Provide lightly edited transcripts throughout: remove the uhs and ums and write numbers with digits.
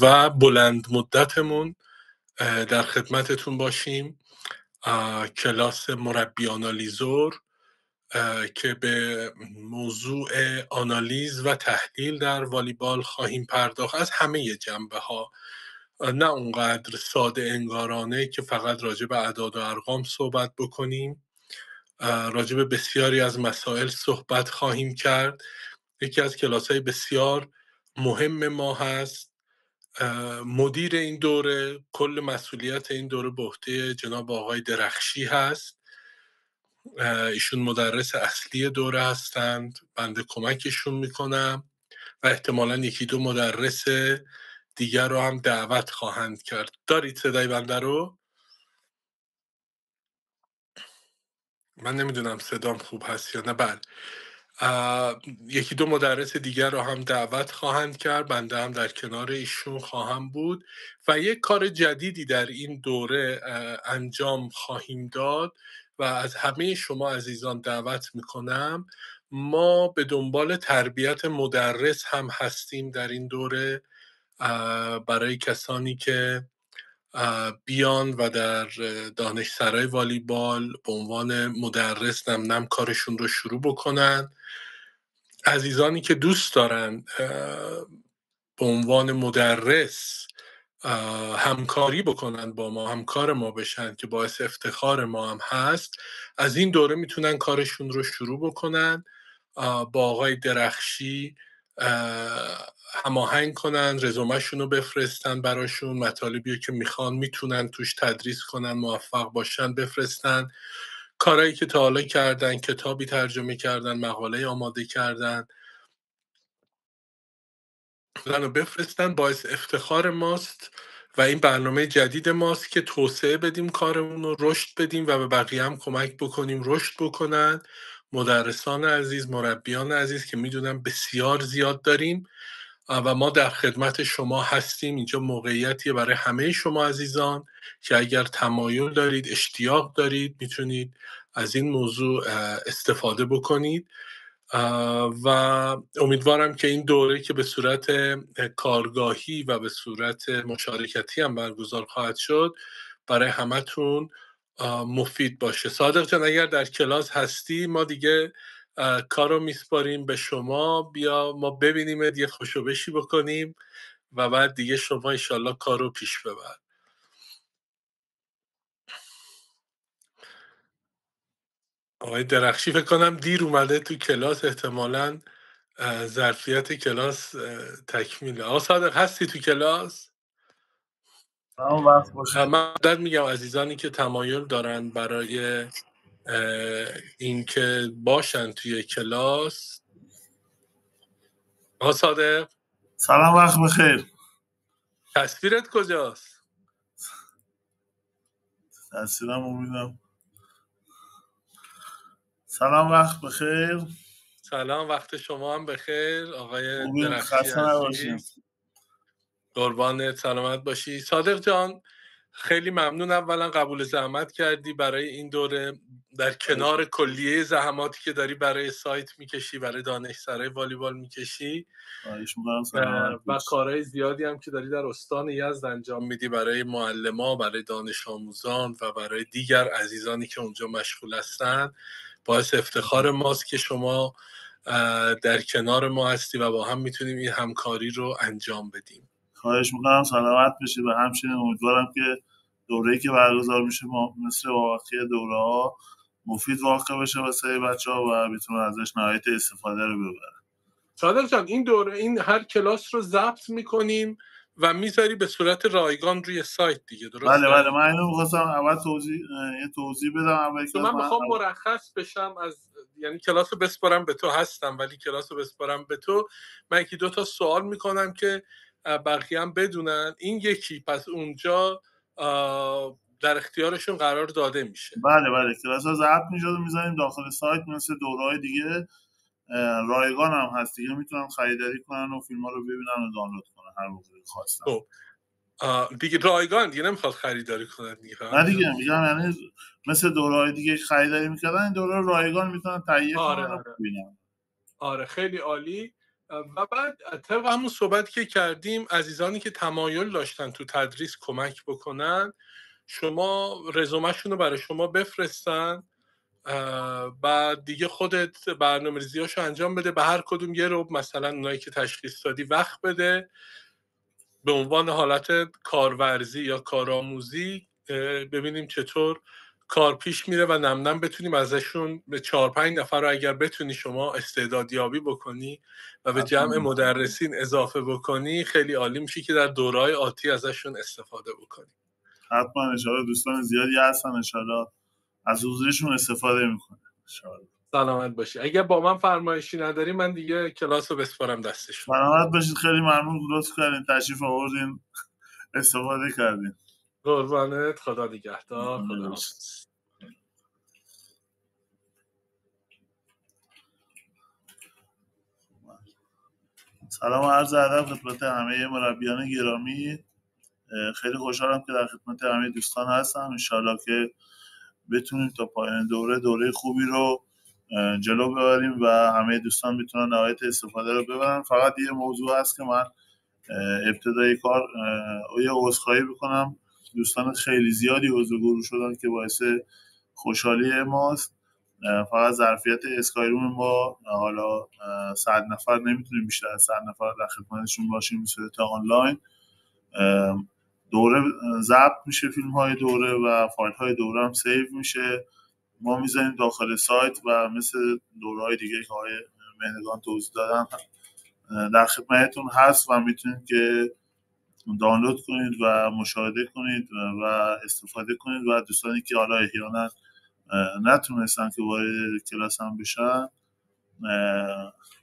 و بلند مدتمون در خدمتتون باشیم. کلاس مربی آنالیزور که به موضوع آنالیز و تحلیل در والیبال خواهیم پرداخت از همه جنبه ها، نه اونقدر ساده انگارانه که فقط راجع به اعداد و ارقام صحبت بکنیم. راجع به بسیاری از مسائل صحبت خواهیم کرد. یکی از کلاس‌های بسیار مهم ما هست. مدیر این دوره، کل مسئولیت این دوره به عهده جناب آقای درخشی هست. ایشون مدرس اصلی دوره هستند، بنده کمکشون میکنم و احتمالاً یکی دو مدرس دیگر رو هم دعوت خواهند کرد. دارید صدای بنده رو؟ من نمیدونم صدام خوب هست یا نه. بله، یکی دو مدرس دیگر رو هم دعوت خواهند کرد، بنده هم در کنار ایشون خواهم بود و یک کار جدیدی در این دوره انجام خواهیم داد و از همه شما عزیزان دعوت میکنم. ما به دنبال تربیت مدرس هم هستیم در این دوره، برای کسانی که بیان و در دانشسرای والیبال به عنوان مدرس نم کارشون رو شروع بکنن. عزیزانی که دوست دارن به عنوان مدرس همکاری بکنن با ما، همکار ما بشن که باعث افتخار ما هم هست، از این دوره میتونن کارشون رو شروع بکنن. با آقای درخشی هماهنگ کنن، رزومه‌شون رو بفرستن براشون، مطالبی که میخوان میتونن توش تدریس کنن، موفق باشن بفرستن. کارهایی که تا حالا کردن، کتابی ترجمه کردن، مقاله آماده کردن، رو بفرستن. باعث افتخار ماست و این برنامه جدید ماست که توسعه بدیم، کارمون رو رشد بدیم و به بقیه هم کمک بکنیم رشد بکنن. مدرسان عزیز، مربیان عزیز که میدونم بسیار زیاد داریم و ما در خدمت شما هستیم. اینجا موقعیتیه برای همه شما عزیزان که اگر تمایل دارید، اشتیاق دارید، میتونید از این موضوع استفاده بکنید و امیدوارم که این دوره که به صورت کارگاهی و به صورت مشارکتی هم برگزار خواهد شد برای همتون مفید باشه. صادق جان اگر در کلاس هستی، ما دیگه کار رو میسپاریم به شما. بیا ما ببینیم، یه خوشوبشی بکنیم و بعد دیگه شما انشالله کار رو پیش ببر. آقای درخشی فکر کنم دیر اومده تو کلاس، احتمالاً ظرفیت کلاس تکمیله. آقا صادق هستی تو کلاس؟ من در میگم عزیزانی که تمایل دارن برای این که باشن توی کلاس. آقا صادق سلام، وقت بخیر. تصویرت کجاست؟ تصویرم امیدم. سلام، وقت بخیر. سلام، وقت شما هم بخیر آقای درخشی خسته نباشید. قربانت، سلامت باشی. صادق جان خیلی ممنون، اولا قبول زحمت کردی برای این دوره، در کنار کلیه زحماتی که داری برای سایت میکشی، برای دانشسرای والیبال میکشی و کارهای زیادی هم که داری در استان یزد انجام میدی برای معلمان، برای دانش آموزان و برای دیگر عزیزانی که اونجا مشغول هستن. باعث افتخار ماست که شما در کنار ما هستی و با هم میتونیم این همکاری رو انجام بدیم. خواهش میکنم، سلامت بشید و همچنین امیدوارم که دوره‌ای که برگزار میشه مثل واقعی دوره‌ها مفید واقع بشه واسه بچه‌ها و بتونن ازش نهایت استفاده رو ببرن. صادق جان این دوره، این هر کلاس رو ضبط میکنیم و میذاری به صورت رایگان روی سایت دیگه، درسته؟ بله من اینو می‌خواستم اول توضیح بدم. اول من میخوام مرخص بشم از، یعنی کلاس رو بسپارم به تو، هستم ولی کلاس رو بسپارم به تو. من یکی دو تا سوال میکنم که بقیه هم بدونن. این یکی پس اونجا در اختیارشون قرار داده میشه. بله کلاس ها ضبط میشه و میذاریم داخل سایت، مثل دوره‌های دیگه رایگان هم هست دیگه، میتونن خریداری کنن و فیلم ها رو ببینن و دانلود کنن هر موقع خواستن. دیگه رایگان دیگه نمیخواد خریداری کنن دیگه. نه دیگه میگم یعنی مثل دوره‌های دیگه خریداری میکردن، این دوره رایگان میتونن تهیه کنن و ببینن. آره خیلی عالی. و بعد طبق همون صحبتی که کردیم، عزیزانی که تمایل داشتن تو تدریس کمک بکنن، شما رزومه‌شون رو برای شما بفرستن، بعد دیگه خودت برنامه‌ریزیاشو انجام بده. به هر کدوم یه رو مثلا اونایی که تشخیص دادی وقت بده، به عنوان حالت کارورزی یا کارآموزی، ببینیم چطور کار پیش میره و نم نم بتونیم ازشون به 4-5 نفر رو اگر بتونی شما استعدادیابی بکنی و به جمع مدرسین اضافه بکنی، خیلی عالی میشه که در دورهای آتی ازشون استفاده بکنی. حتما انشاءالله دوستان زیادی هستن، انشاءالله از حضورشون استفاده میکنه. سلامت باشی. اگر با من فرمایشی نداری من دیگه کلاس رو بسپارم دستشون. سلامت باشید، خیلی ممنون لطف کردین تشریف آوردین استفاده کردین. قربانت، خدا نگهدار، خدا حافظ. سلام و عرض ادب خدمت همه مربیان گرامی. خیلی خوشحالم که در خدمت همه دوستان هستم. انشالله که بتونیم تا پایان دوره خوبی رو جلو ببریم و همه دوستان بتونن نهایت استفاده رو ببرن. فقط یه موضوع هست که من ابتدای کار یه عذرخواهی بکنم. دوستان خیلی زیادی عضو گروه شدن که باعث خوشحالی ماست. فقط ظرفیت اسکایروم ما حالا 100 نفر نمیتونیم بیشتر از 100 نفر در خدمتشون باشیم به صورت آنلاین. دوره ضبط میشه، فیلم های دوره و فایل های دوره هم سیو میشه، ما میذاریم داخل سایت و مثل دوره های دیگه که های مهندگان توضیح دادن در خدمتتون هست و میتونید که دانلود کنید و مشاهده کنید و استفاده کنید و دوستانی که حالا احیانا نتونستن که وارد کلاس هم بشن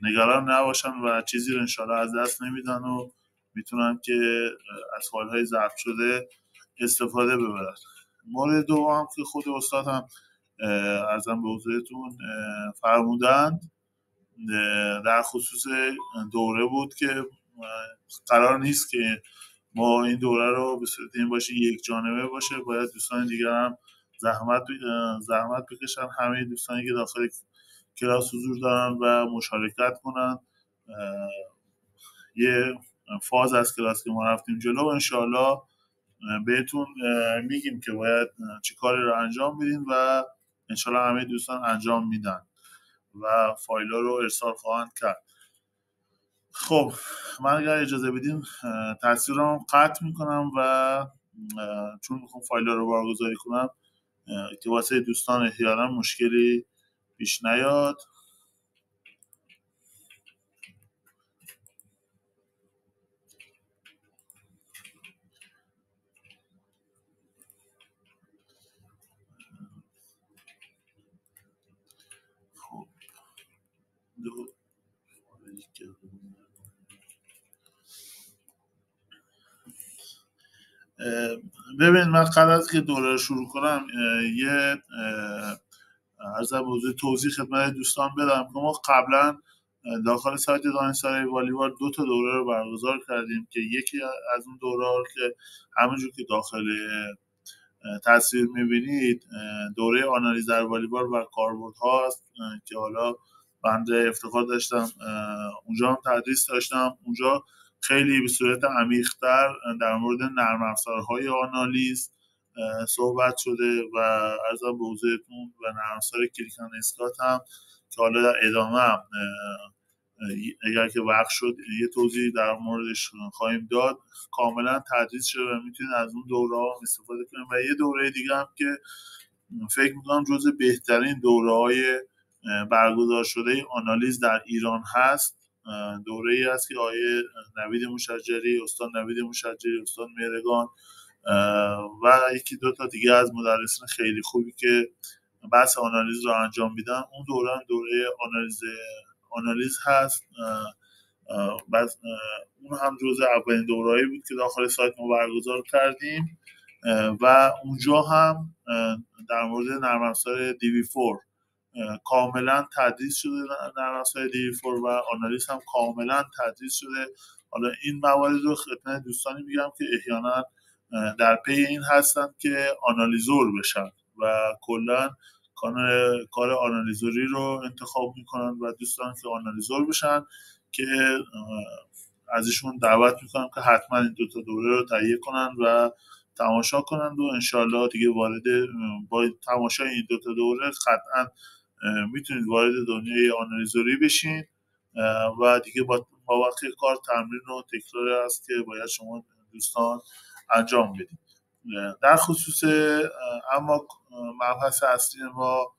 نگران نباشن و چیزی رو انشاءالله از دست نمیدن و میتونن که از فایل های ضبط شده استفاده ببرن. مورد دوم که خود استاد هم ارزم به حضورتون فرمودند در خصوص دوره بود که قرار نیست که ما این دوره رو به صورت این باشه یک جانبه باشه، باید دوستان دیگر هم زحمت بکشن. همه دوستانی که داخل کلاس حضور دارن و مشارکت کنن. یه فاز از کلاس که ما رفتیم جلو انشاءالله بهتون میگیم که باید چه کاری رو انجام بدین و انشاءالله همه دوستان انجام میدن و فایل ها رو ارسال خواهند کرد. خب من اگر اجازه بدین تصویرم قطع میکنم و چون میخوام فایل ها رو بارگذاری کنم که واسه دوستان احیانا مشکلی پیش نیاد. خب ببین من قبل از که دوره رو شروع کنم یه عرضم موضوع توضیح خدمت دوستان بدم که ما قبلا داخل سایت دانشسرای والیبال 2 تا دوره رو برگزار کردیم که یکی از اون دوره که همونجور که داخل تصویر میبینید دوره آنالیز در والیبال و کاربرد هاست که حالا بنده افتخار داشتم اونجا هم تدریس داشتم. اونجا خیلی به صورت عمیق‌تر در مورد نرم افزارهای آنالیز صحبت شده و عرضم به حضورتون و نرم افزار کلیک اند اسکات هم که حالا در ادامه هم اگر که وقت شد یه توضیح در موردش خواهیم داد. کاملا تدریس شده و میتونید از اون دوره ها استفاده کنید. و یه دوره دیگه هم که فکر میکنم جز بهترین دوره های برگزار شده آنالیز در ایران هست، دوره ای هست که آقای نوید مشجری، استاد نوید مشجری، استاد مهرگان و یکی دو تا دیگه از مدرسین خیلی خوبی که بحث آنالیز رو انجام میدن. اون دوره هم دوره آنالیز هست. بس اون هم جزء اولین دوره‌ای بود که داخل سایت ما برگزار کردیم و اونجا هم در مورد نرم افزار DV4 کاملا تدریس شده. نرم افزار DV4 و آنالیز هم کاملا تدریس شده. حالا این موارد رو خدمت دوستانی میگم که احیانا در پی این هستن که آنالیزور بشن و کلا کار آنالیزوری رو انتخاب میکنن و دوستان که آنالیزور بشن که ازشون دعوت میکنم که حتما این 2 دوره رو تهیه کنن و تماشا کنن و انشالله دیگه با تماشای این 2 دوره قطعا میتونید وارد دنیای آنالیزوری بشین و دیگه با وقت کار تمرین و تکرار هست که باید شما دوستان انجام بدید. در خصوص اما مبحث اصلی ما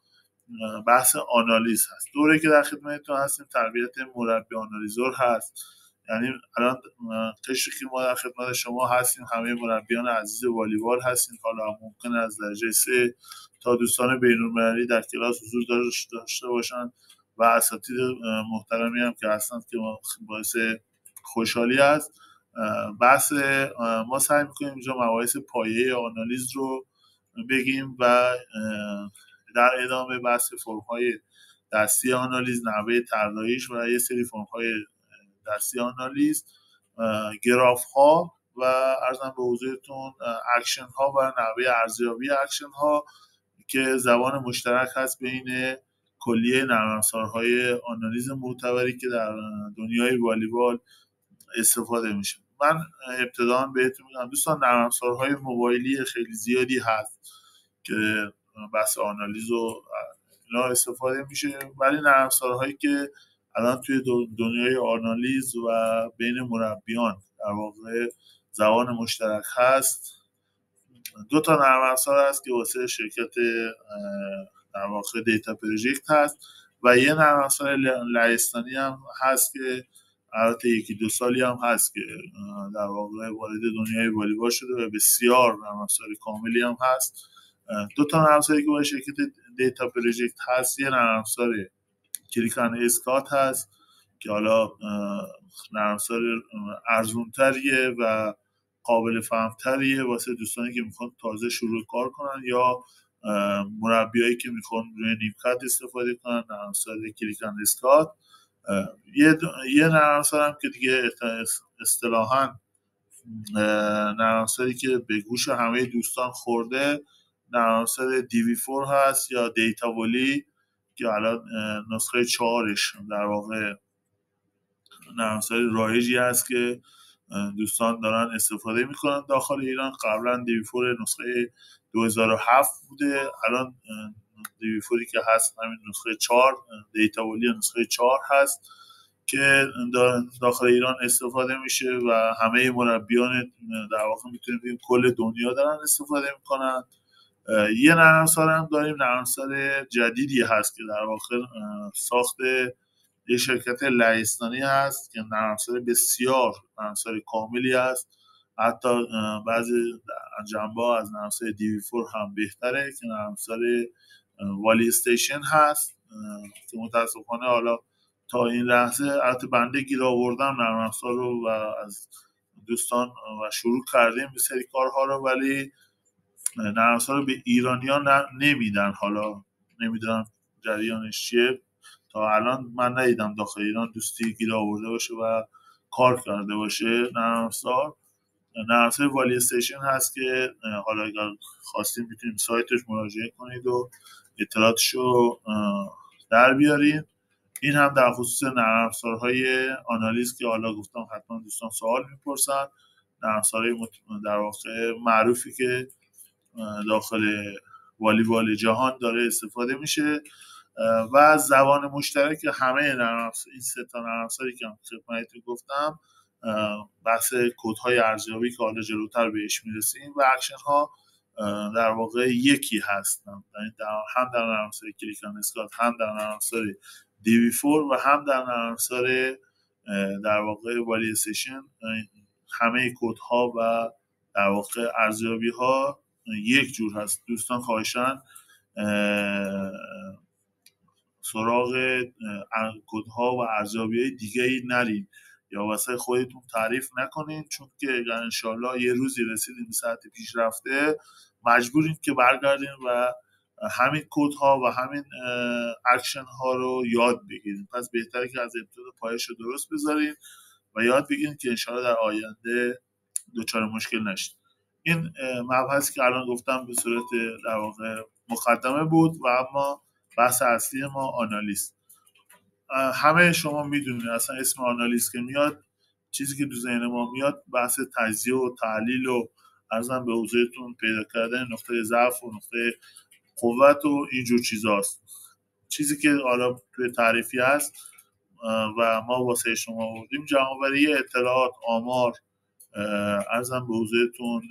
بحث آنالیز هست. دوره که در خدمتتون هستیم تربیت مربی آنالیزور هست. یعنی الان قشری که ما در خدمت شما هستیم همه مربیان عزیز والیبال هستیم. حالا ممکنه از درجه 3 تا دوستان بین‌المللی در کلاس حضور داشته باشن و اساتید محترمی هم که هستن که باعث خوشحالی است. بحث ما سعی می‌کنیم اینجا مباحث پایه آنالیز رو بگیم و در ادامه بحث فرم‌های دستی آنالیز، نحوه طراحیش و یه سری فرم‌های دستی آنالیز، گراف‌ها و عرضم به حضورتون اکشن‌ها و نحوه ارزیابی اکشن‌ها که زبان مشترک هست بین کلیه نرم افزارهای آنالیز معتبری که در دنیای والیبال استفاده میشه. من ابتداً بهتون میگم دوستان نرم افزارهای موبایلی خیلی زیادی هست که بحث آنالیز و اینا استفاده میشه، ولی نرم افزارهایی که الان توی دنیای آنالیز و بین مربیان در واقع زبان مشترک هست 2 نرم افزار هست که واسه شرکت در واقع دیتا پروژکت هست و یه نرم افزار لهستانی هم هست که البته 1-2 سالی هم هست که در واقع وارد دنیای والیبال شده و بسیار نرم افزار کاملی هم هست. 2 نرم افزاری که با شرکت دیتا پروژکت هست، یه نرم افزار کلیکن اسکات هست که حالا نرم افزار ارزونتریه و قابل فهمتریه واسه دوستانی که میخوان تازه شروع کار کنن یا مربیایی که میخوان روی نیمکت استفاده کنن. نرم افزار کلیکن اسکات یه نرم افزار هم که دیگه اصطلاحاً نرم افزاری که به گوش همه دوستان خورده نرم افزار DV4 هست یا دیتا ولی که الان نسخه 4ش در واقع نرم افزار رایجی هست که دوستان دارن استفاده میکنن داخل ایران. قبلا DV4 نسخه 2007 بوده، الان DV4 که هست همین نسخه 4 دیتا ولی نسخه 4 هست که داخل ایران استفاده میشه و همه مربیان در واقع میتونیم بگیم کل دنیا دارن استفاده میکنن. یه نرم افزار هم داریم، نرم افزار جدیدی هست که در واقع ساخت یه شرکت لهستانی هست که نرم افزار بسیار نرم افزار کاملی هست، حتی بعضی جنبه‌ها از نرم افزار DV4 هم بهتره که نرم افزار والی استیشن هست که متاسفانه حالا تا این لحظه البته بنده گیر آوردم نرم افزار رو و از دوستان و شروع کردیم به سری کارها رو، ولی نرم افزار رو به ایرانیان نمیدن. حالا نمیدونم جریانش چیه، تا الان من ندیدم داخل ایران دوستی گیر آورده باشه و کار کرده باشه. نرم افزار والی استیشن هست که حالا اگر خواستیم میتونیم سایتش مراجعه کنید و اطلاعاتشو در بیارید. این هم در خصوص نرم افزارهای آنالیز که حالا گفتم حتما دوستان سوال میپرسن. نرم افزارهای در واقع معروفی که داخل والیبال جهان داره استفاده میشه و زبان مشترک همه این 3 نرم افزاری که خدمتتون گفتم بحث کدهای ارزیابی که حالا جلوتر بهش میرسیم و اکشن ها در واقع یکی هستن، هم در نرم افزار کلیکن اسکات، هم در نرم افزار DV4 و هم در نرم افزار در واقع والی استیشن. همه کدها و در واقع ارزیابی ها یک جور هست. دوستان خواهشاً سراغ کدها و ارزیابی‌های دیگه‌ای نرید یا واسه خودتون تعریف نکنید، چون که اگر انشالله یه روزی رسیدیم به سطح پیشرفته مجبوریم که برگردیم و همین کدها و همین اکشن ها رو یاد بگیریم. پس بهتره که از ابتدا پایش رو درست بذاریم و یاد بگیریم که انشالله در آینده دچار مشکل نشید. این مبحثی که الان گفتم به صورت در واقع مقدمه بود و اما بحث اصلی ما آنالیز. همه شما میدونید اصلا اسم آنالیز که میاد، چیزی که تو ذهن ما میاد بحث تجزیه و تحلیل و ارزم به حضورتون پیدا کردن نقطه ضعف و نقطه قوت و اینجور چیزاست. چیزی که حالا توی تعریفی هست و ما واسه شما بودیم جمع‌آوری اطلاعات، آمار، ارزم به حضورتون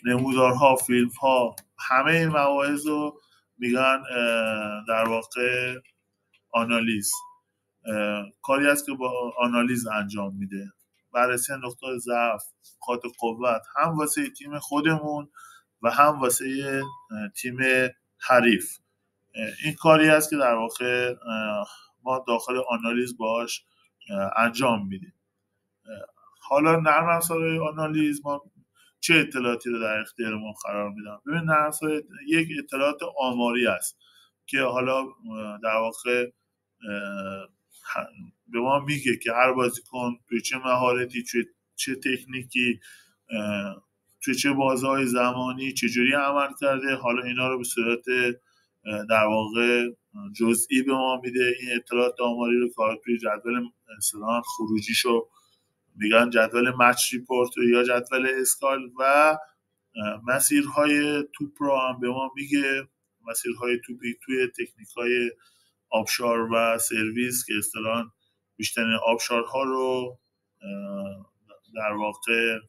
نمودارها، فیلم‌ها، همه این مواعظ رو میگن در واقع آنالیز. کاری است که با آنالیز انجام میده، بررسی نقطه ضعف، نقاط قوت، هم واسه تیم خودمون و هم واسه تیم حریف. این کاری است که در واقع ما داخل آنالیز باش انجام میدیم. حالا نرم افزارهای آنالیز ما چه اطلاعاتی رو در اختیار ما قرار میدن؟ ببین نرم افزار یک اطلاعات آماری است که حالا در واقع به ما میگه که هر بازیکن توی چه مهارتی، چه تکنیکی، توی چه بازه‌های زمانی چجوری عمل کرده. حالا اینا رو به صورت در واقع جزئی به ما میده. این اطلاعات آماری رو که توی جدول اصطلاحاً خروجیشو میگن جدول مچ ریپورت یا جدول اسکال و مسیرهای توپ رو هم به ما میگه. مسیرهای توپی توی تکنیک‌های آبشار و سرویس که اصطلاحاً بیشترین آبشارها رو در واقع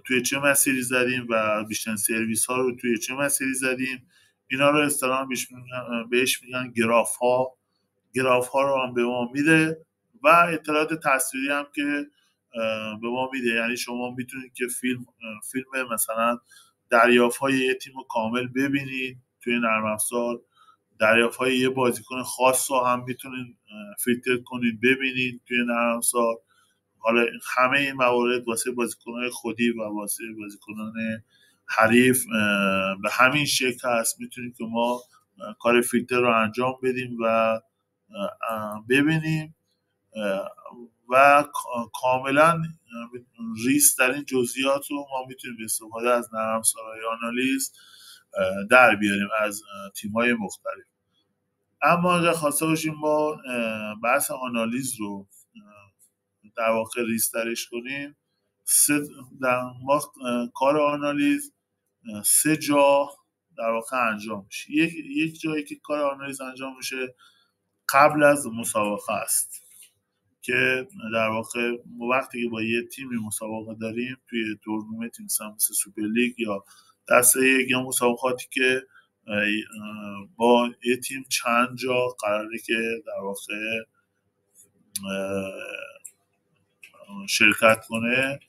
توی چه مسیری زدیم و بیشترین سرویس ها رو توی چه مسیری زدیم. اینا رو اصطلاحاً بهش میگن گراف ها رو هم به ما میده و اطلاعات تصویری هم که به ما میده. یعنی شما میتونید که فیلم مثلا دریافت‌های یه تیم رو کامل ببینید توی نرم افزار، دریافت‌های یه بازیکن خاص رو هم میتونید فیلتر کنید ببینید توی نرم افزار. حالا همه این موارد واسه بازیکنان خودی و واسه بازیکنان حریف به همین شکل هست. میتونیم که ما کار فیلتر رو انجام بدیم و ببینیم و کاملا ریس در این جزئیات رو ما میتونیم به استفاده از نرم افزارهای آنالیز در بیاریم از تیم‌های مختلف. اما اگر خواسته باشیم ما بحث آنالیز رو در واقع ریسترش کنیم، ما کار آنالیز 3 جا در واقع انجام میشه. یک جایی که کار آنالیز انجام میشه قبل از مسابقه است که در واقع وقتی که با یه تیمی مسابقه داریم توی تورنمنت مثلا مثل سوپر لیگ یا دسته یک یا مسابقاتی که با یه تیم چند جا قراره که در واقع شرکت کنه،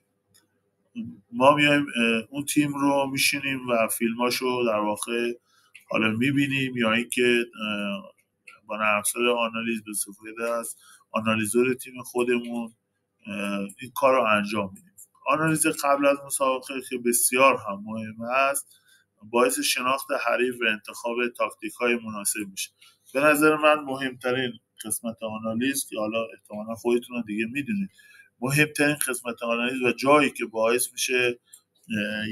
ما میایم اون تیم رو میشینیم و فیلماشو در واقع حالا میبینیم یا اینکه با نرم افزار آنالیز به استفاده از آنالیزور تیم خودمون این کار رو انجام میدیم. آنالیز قبل از مسابقه که بسیار هم مهم است، باعث شناخت حریف و انتخاب تاکتیک های مناسب میشه. به نظر من مهمترین قسمت آنالیز که حالا احتمالا خودتون دیگه میدونید، مهمترین قسمت آنالیز و جایی که باعث میشه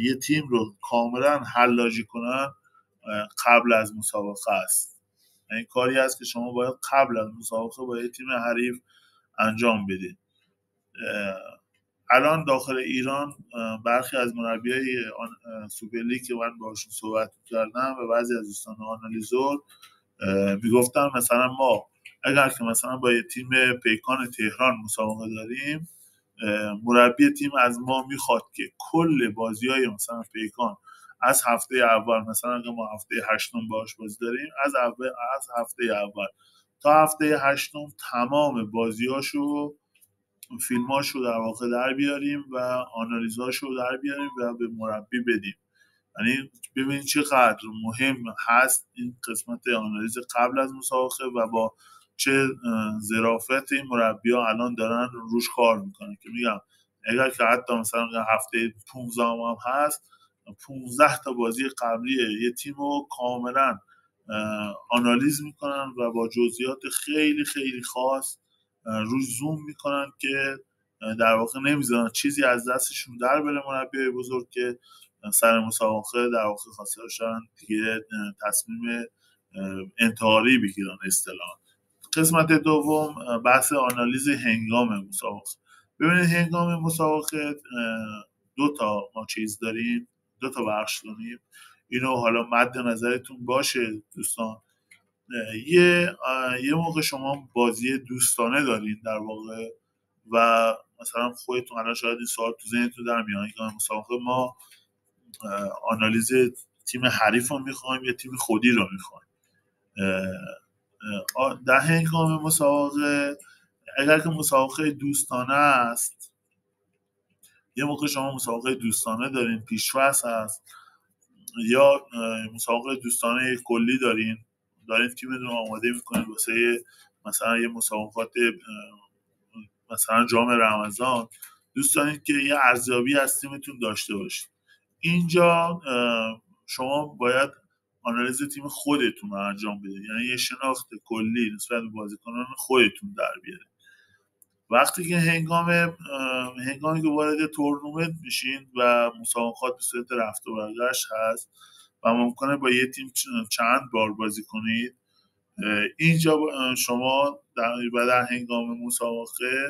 یه تیم رو کاملا حلاجی کنن قبل از مسابقه است. این کاری است که شما باید قبل از مسابقه با یه تیم حریف انجام بدید. الان داخل ایران برخی از مربیای سوپر لیگ که من باشون صحبت کردم و بعضی از دوستان آنالیزور میگفتن مثلا ما اگر که مثلا با یه تیم پیکان تهران مسابقه داریم، مربی تیم از ما میخواد که کل بازی‌های مثلا پیکان از هفته اول، مثلا اگه ما هفته هشتم باش بازی داریم، از هفته اول تا هفته هشتم تمام بازیاشو، فیلماشو در واقع در بیاریم و آنالیزاشو در بیاریم و به مربی بدیم. یعنی ببینید چقدر مهم هست این قسمت آنالیز قبل از مسابقه و با چه ظرافت این مربی‌ها الان دارن روش کار میکنن که میگم اگر که حتی مثلا هفته 15 هم هست، 15 تا بازی قبلی یه تیم رو کاملا آنالیز میکنن و با جزئیات خیلی خیلی خاص روش زوم میکنن که در واقع نمیذارن چیزی از دستشون در بره مربیای بزرگ که سر مسابقه در واقع خواسته باشن دیگه تصمیم انتحاری بگیرن اصطلاحاً. قسمت دوم بحث آنالیز هنگام مسابقه. ببینید هنگام مسابقه دو تا ما چیز داریم، دو تا بخش داریم. اینو حالا مد نظرتون باشه دوستان. یه موقع شما بازی دوستانه دارین در واقع و مثلا خودتون الان شاید این سوال تو ذهنتون در میاد هنگام مسابقه ما آنالیز تیم حریف رو میخوایم یا تیم خودی رو میخوایم. در هنگام مسابقه اگر که مسابقه دوستانه است، یه موقع شما مسابقه دوستانه دارین پیش‌فصل هست یا مسابقه دوستانه کلی دارین تیمتون رو آماده میکنید واسه مثلا یه مسابقات مثلا جام رمضان، دوست دارید که یه ارزیابی از تیمتون داشته باشید. اینجا شما باید آنالیز تیم خودتون رو انجام بدید، یعنی یه شناخت کلی نسبت به بازیکنان خودتون در بیارید. وقتی که هنگامی که وارد تورنمنت میشین و مسابقات به صورت رفت و برگشت هست و ممکنه با یه تیم چند بار بازی کنید، اینجا شما در هنگام مسابقه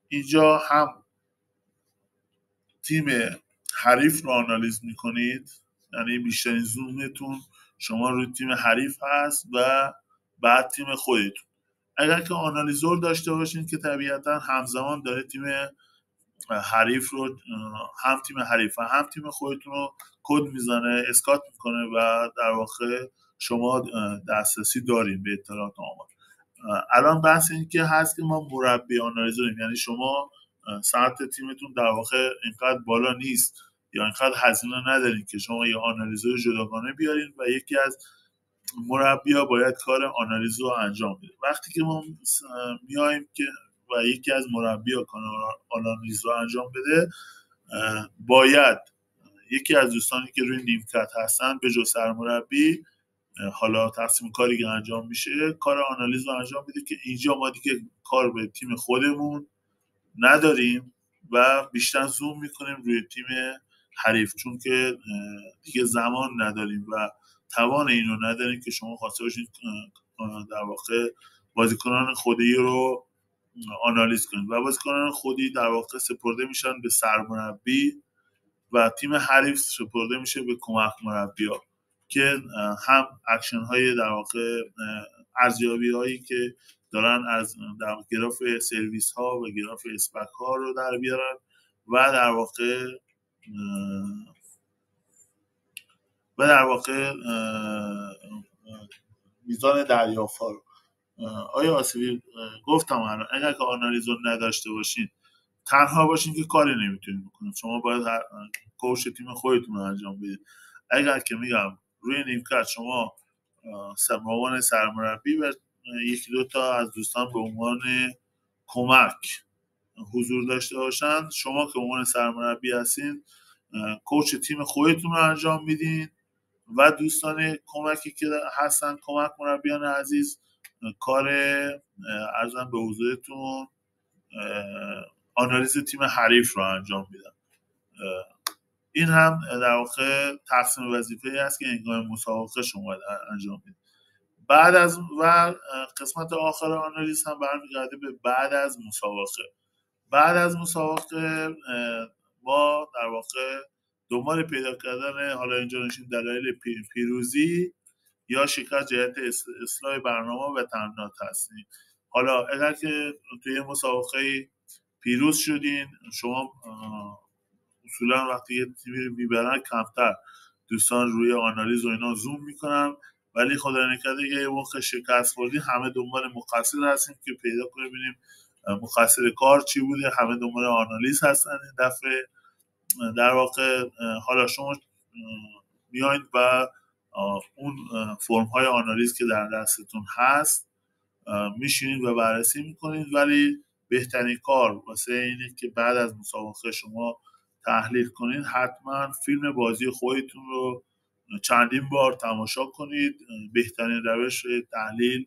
اینجا هم تیم حریف رو آنالیز میکنید، یعنی بیشترین زومتون شما روی تیم حریف هست و بعد تیم خودتون. اگر که آنالیزور داشته باشین که طبیعتا همزمان داره تیم حریف رو هم تیم حریف و هم تیم خودتون رو کد میزنه، اسکات میکنه و در واقع شما دسترسی دارین به اطلاعات آمار. الان بحث این که هست که ما مربی آنالیزوریم، یعنی شما سطح تیمتون در واقع اینقدر بالا نیست یا اینقدر هزینه ندارین که شما یه آنالیزور جداگانه بیارین و یکی از مربی‌ها باید کار آنالیز رو انجام بده. وقتی که ما میایم که و یکی از مربی‌ها کار آنالیز رو انجام بده، باید یکی از دوستانی که روی نیمکت هستن به جز سرمربی، حالا تقسیم کاری که انجام میشه، کار آنالیز رو انجام بده که اینجا ما دیگه کار به تیم خودمون نداریم و بیشتر زوم میکنیم روی تیم حریف، چون که دیگه زمان نداریم و توان اینو نداریم که شما خواسته باشید در واقع بازیکنان خودی رو آنالیز کنید و بازیکنان خودی در واقع سپرده میشن به سرمربی و تیم حریف سپرده میشه به کمک مربی‌ها که هم اکشن های در واقع ارزیابی هایی که دارن از در گراف سرویس ها و گراف اسپک ها رو در بیارن و در واقع میزان دریافت ها رو. آیا آسیبی گفتم اگر که آنالیز رو نداشته باشین، تنها باشین که کاری نمیتونید بکنید، شما باید کوچ تیم خودتون رو انجام بدید. اگر که میگم روی نیمکت شما عنوان سرمربی و یکی دو تا از دوستان به عنوان کمک حضور داشته باشن، شما که عنوان سرمربی هستین کوچ تیم خودتون رو انجام میدین و دوستان کمکی که هستن، کمک مربیان عزیز، کار ارزم به حضورتون آنالیز تیم حریف رو انجام میدن. این هم در واقع تقسیم وظیفه است که هنگام مسابقه شما انجام میدید. بعد از و قسمت آخر آنالیز هم برمیگرده به بعد از مسابقه. بعد از مسابقه ما در واقع دنبال پیدا کردن حالا اینجا نشین دلایل پیروزی یا شکست جهت اصلاح برنامه و تمرینات هستیم. حالا اگر که توی مسابقه پیروز شدین، شما اصولا وقتی یه تیمی میبرن کمتر دوستان روی آنالیز و اینا زوم میکنن، ولی خدا نکرده یه موقع شکست خوردین همه دنبال مقصر هستیم که پیدا کنیم ببینیم مقصر کار چی بوده، همه دنبال آنالیز هستن. این دفعه در واقع حالا شما میایید و اون فرم های آنالیز که در دستتون هست میشینید و بررسی میکنید، ولی بهترین کار واسه اینه که بعد از مسابقه شما تحلیل کنید. حتما فیلم بازی خودتون رو چندین بار تماشا کنید. بهترین روش تحلیل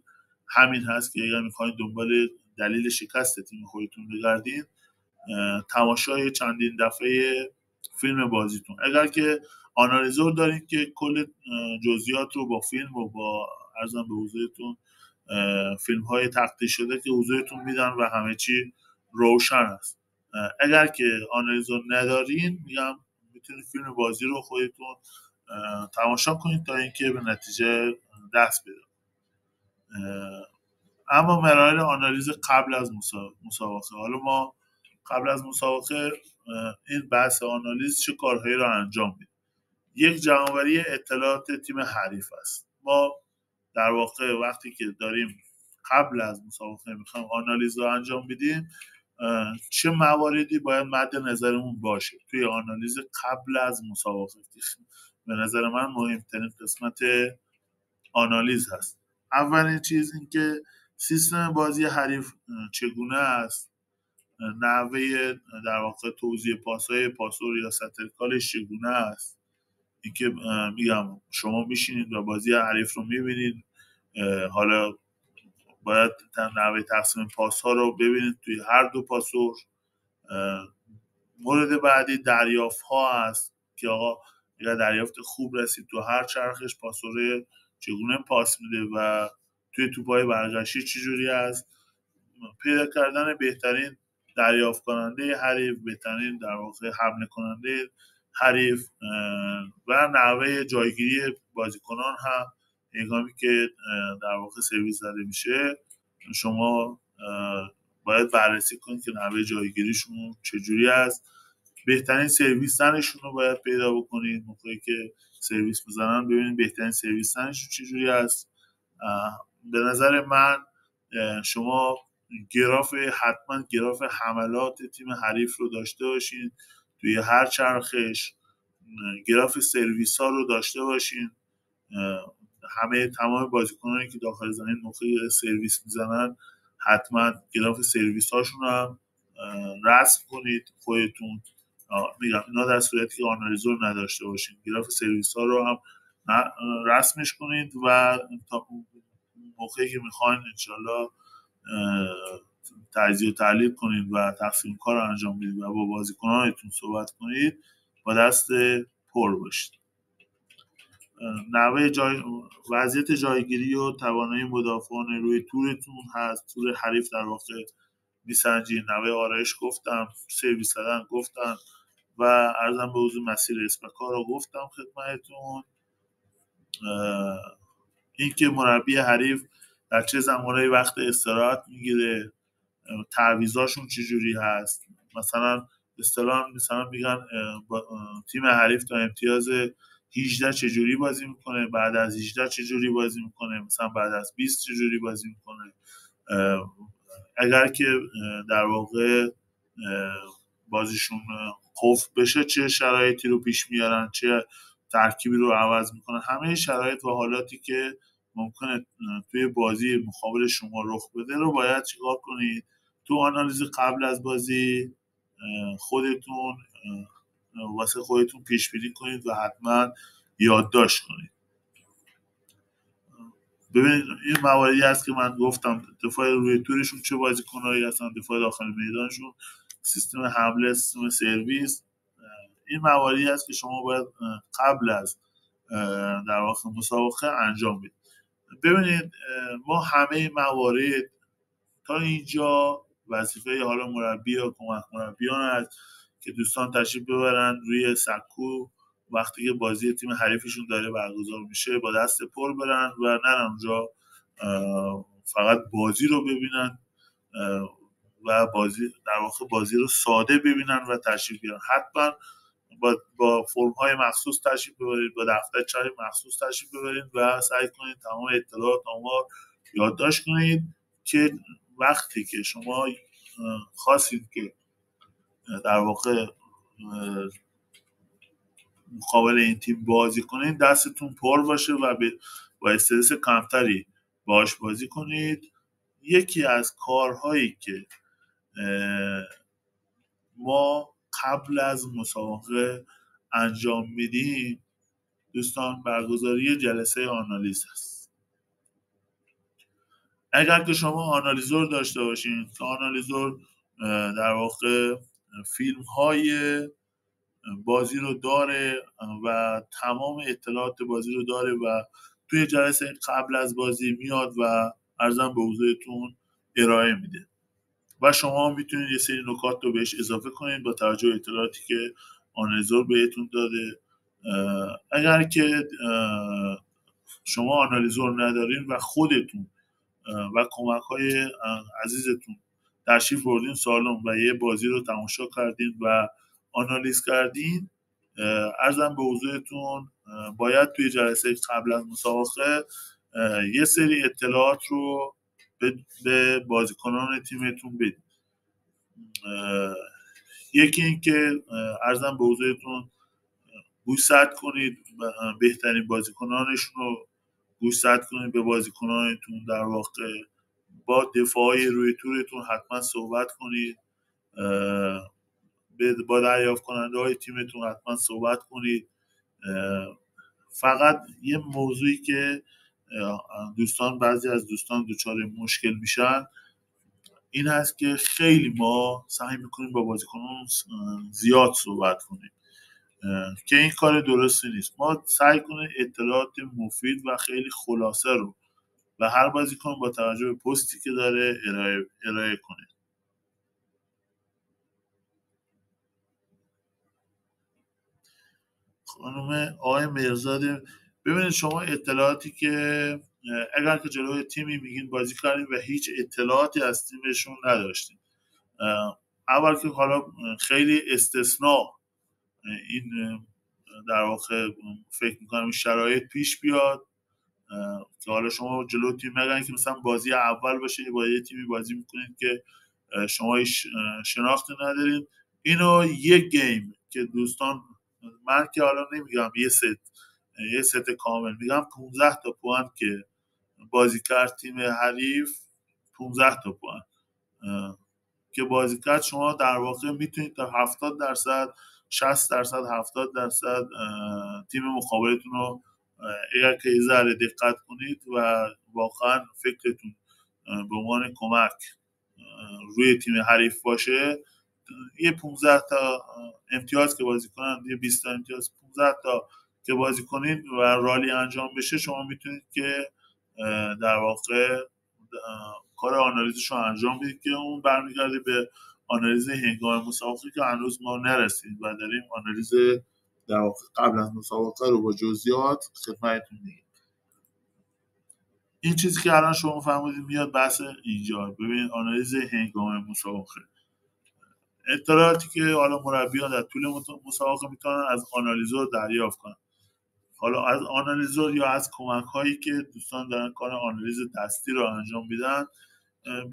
همین هست که اگر میخواید دنبال دلیل شکست تیم خودتون بگردید، تماشای چندین دفعه فیلم بازیتون. اگر که آنالیزور دارید که کل جزئیات رو با فیلم و با ارزم به حضورتون فیلم های تقطیع شده که حضورتون میدن و همه چی روشن است. اگر که آنالیزور ندارین میگم میتونید فیلم بازی رو خودتون تماشا کنید تا اینکه به نتیجه دست پیدا. اما مراحل آنالیز قبل از مسابقه، حالا ما قبل از مسابقه این بحث آنالیز چه کارهایی رو انجام میدیم. یک جمع‌آوری اطلاعات تیم حریف است. ما در واقع وقتی که داریم قبل از مسابقه میخوایم آنالیز رو انجام بدیم چه مواردی باید مد نظرمون باشه توی آنالیز قبل از مسابقه. به نظر من مهمترین قسمت آنالیز هست. اولین چیز این که سیستم بازی حریف چگونه است، نحوه در واقع توزیع پاس‌های پاسور یا سترکالش چگونه است. اینکه میگم شما میشینید و بازی حریف رو میبینید، حالا باید نحوه تقسیم پاس‌ها رو ببینید توی هر دو پاسور. مورد بعدی دریافت‌ها هست که آقا اگر دریافت خوب رسید تو هر چرخش پاسور چگونه پاس میده و توی توپ‌های برگشتی چجوری است. پیدا کردن بهترین دریافت کننده حریف، بهترین در واقع حمله کننده حریف و نحوه جایگیری بازیکنان هم هنگامی که در واقع سرویس زده میشه شما باید بررسی کنید که نحوه جایگیریشون چجوری است. بهترین سرویس زنشون رو باید پیدا بکنید. موقعی که سرویس بزنن ببینید بهترین سرویس زنشون چجوری است. به نظر من شما حتما گراف حملات تیم حریف رو داشته باشین توی هر چرخش. گراف سرویس ها رو داشته باشین. تمام بازیکنانی که داخل زمین موقع سرویس میزنن حتما گراف سرویس هاشون رو هم رسم کنید خودتون. میگم اینا در صورتی که آنالیزور نداشته باشین گراف سرویس ها رو هم رسمش کنید و تا موقعی که میخواین انشالله تجزیه و تحلیل کنید و تقسیم کار رو انجام بدید و با بازیکنانتون صحبت کنید با دست پر باشید. نحوه وضعیت جایگیری و توانایی مدافعان روی تورتون هست. تور حریف در واقع میسنجید. نحوه آرایش گفتم، سرویس دادن گفتم و عرضم به حضور مسیر اسپکار رو گفتم خدمتتون. این که مربی حریف در چه زمانهایی وقت استراحت میگیره، تعویضاشون چجوری هست. مثلا میگن تیم حریف تا امتیاز 18 چجوری بازی میکنه، بعد از 18 چجوری بازی میکنه، مثلا بعد از 20 چجوری بازی میکنه. اگر که در واقع بازیشون قفل بشه چه شرایطی رو پیش میارن، چه ترکیبی رو عوض میکنن. همه شرایط و حالاتی که ممکنه توی بازی مقابل شما رخ بده رو باید چیکار کنید تو آنالیز قبل از بازی خودتون واسه خودتون پیش بینی کنید و حتما یادداشت کنید. ببینید این مواردی هست که من گفتم، دفاع روی تورشون چه بازیکنایی هستن، دفاع داخل میدانشون، سیستم حمله، سیستم سرویس. این مواردی هست که شما باید قبل از در واقع مسابقه انجام بدید. ببینید ما همه موارد تا اینجا وظیفه حالا مربی یا کمک مربیان هست که دوستان تشریف ببرن روی سکو وقتی که بازی تیم حریفشون داره برگزار میشه با دست پر برن و نرن اونجا فقط بازی رو ببینن و در واقع بازی رو ساده ببینن و تشریف بیارن. حتما با فرم های مخصوص تشریف ببرید، با دفتر چای مخصوص تشریف ببرید و سعی کنید تمام اطلاعات آمار یادداشت کنید که وقتی که شما خواستید که در واقع مقابل این تیم بازی کنید دستتون پر باشه و با استرس کمتری باش بازی کنید. یکی از کارهایی که ما قبل از مسابقه انجام میدیم دوستان برگزاری جلسه آنالیز است. اگر که شما آنالیزور داشته باشین که آنالیزور در واقع فیلم های بازی رو داره و تمام اطلاعات بازی رو داره و توی جلسه قبل از بازی میاد و عرضم به حضورتون ارائه میده و شما میتونید یه سری نکات رو بهش اضافه کنید با توجه به اطلاعاتی که آنالیزور بهتون داده. اگر که شما آنالیزور ندارین و خودتون و کمک های عزیزتون تشریف بردین سالن و یه بازی رو تماشا کردین و آنالیز کردین، عرضم به حضورتون باید توی جلسه قبل از مسابقه یه سری اطلاعات رو به بازیکنان تیمتون بدید. یکی این که عرضم به حضورتون گوشزد کنید بهترین بازیکنانشون رو گوشزد کنید به بازیکنانتون، در واقع با دفاعی روی تورتون حتما صحبت کنید، با دریافت کننده های تیمتون حتما صحبت کنید. فقط یه موضوعی که بعضی از دوستان دچار مشکل میشن این هست که خیلی ما سعی میکنیم با بازیکنان زیاد صحبت کنیم که این کار درستی نیست. ما سعی کنیم اطلاعات مفید و خیلی خلاصه رو و هر بازیکن با توجه به پستی که داره ارائه کنه. خانم آقای مرزاد، ببینید شما اطلاعاتی که اگر که جلوی تیمی میگین بازی کردین و هیچ اطلاعاتی از تیمشون نداشتین، اول که حالا خیلی استثناء این در واقع فکر میکنم این شرایط پیش بیاد که حالا شما جلو تیم نگن که مثلا بازی اول باشه با یه تیمی بازی میکنید که شما هیچ شناختی ندارید. اینو یک گیم که دوستان، من که حالا نمیگم یه ست کامل، میگم 15 تا پوان که بازی کرد تیم حریف، 15 تا پوان که بازی کرد، شما در واقع میتونید تا 70%، 60%، 70% تیم مقابلتون رو اگر که یه ذره دقت کنید و واقعا فکرتون به عنوان کمک روی تیم حریف باشه، یه 15 تا امتیاز که بازی کنن، یه 20 تا امتیاز، 15 تا که بازی کنید و رالی انجام بشه، شما میتونید که در واقع کار آنالیزش رو انجام بدید که اون برمیگرده به آنالیز هنگام مسابقه که هنوز ما نرسید و داریم آنالیز در واقع قبل از مسابقه رو با جزئیات خدمتتون میگیم. این چیزی که الان شما فهمیدید میاد بحث اینجا. ببینید آنالیز هنگام مسابقه، اطلاعاتی که حالا مربیان در طول مسابقه میتونن از آنالیزور دریافت کنن، حالا از آنالیزور یا از کمک هایی که دوستان دارن کار آنالیز دستی رو انجام میدن.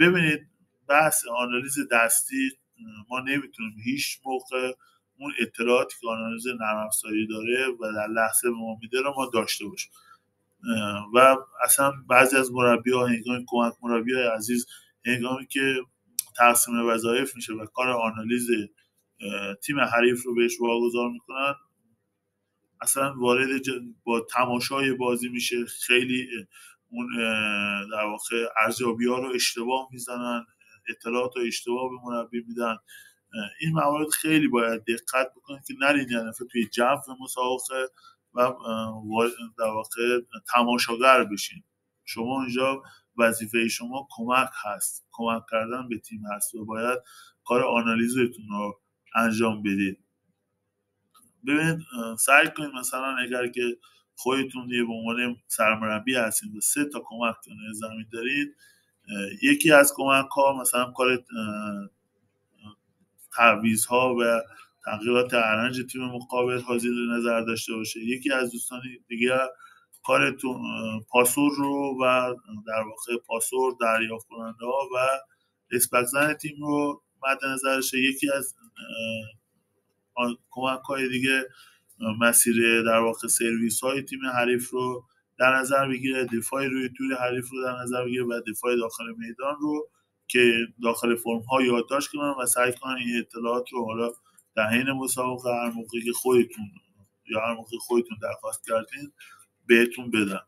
ببینید بحث آنالیز دستی ما نمیتونیم هیچ موقع اون اطلاعاتی که آنالیز نرم افزاری داره و در لحظه به ما میده رو ما داشته باشیم و اصلا بعضی از مربی‌ها هنگامی کمک مربی‌های عزیز هنگامی که تقسیم وظایف میشه و کار آنالیز تیم حریف رو بهش واگذار میکنن، اصلا وارد با تماشای بازی میشه، خیلی اون در واقع ارزیابی‌ها رو اشتباه میزنن، اطلاعات رو اشتباه به مربی میدن. این موارد خیلی باید دقت بکنید که نرید یه دفعه توی جو مسابقه و در واقع تماشاگر بشین. شما اینجا وظیفه شما کمک هست، کمک کردن به تیم هست و باید کار آنالیزتون رو انجام بدید. ببینید سعی کنید مثلا اگر که خودتون یه به عنوان سرمربی هستید و 3 تا کمک زمین دارید، یکی از کمک ها مثلا کار تعویض‌ها و تغییرات ارنج تیم مقابل حاضر نظر داشته باشه. یکی از دوستان دیگه کارتون پاسور رو و در واقع پاسور دریافت کننده ها و اسپک زن تیم رو مد نظرشه. یکی از کمک های دیگه مسیر در واقع سرویس های تیم حریف رو در نظر بگیره، دفاع روی تور حریف رو در نظر بگیره و دفاع داخل میدان رو که داخل فرم ها یادداشت کنن و سعی کنن این اطلاعات رو حالا در حین مسابقه هر موقعی که خودتون یا هر موقعی خودتون درخواست کردین بهتون بدن.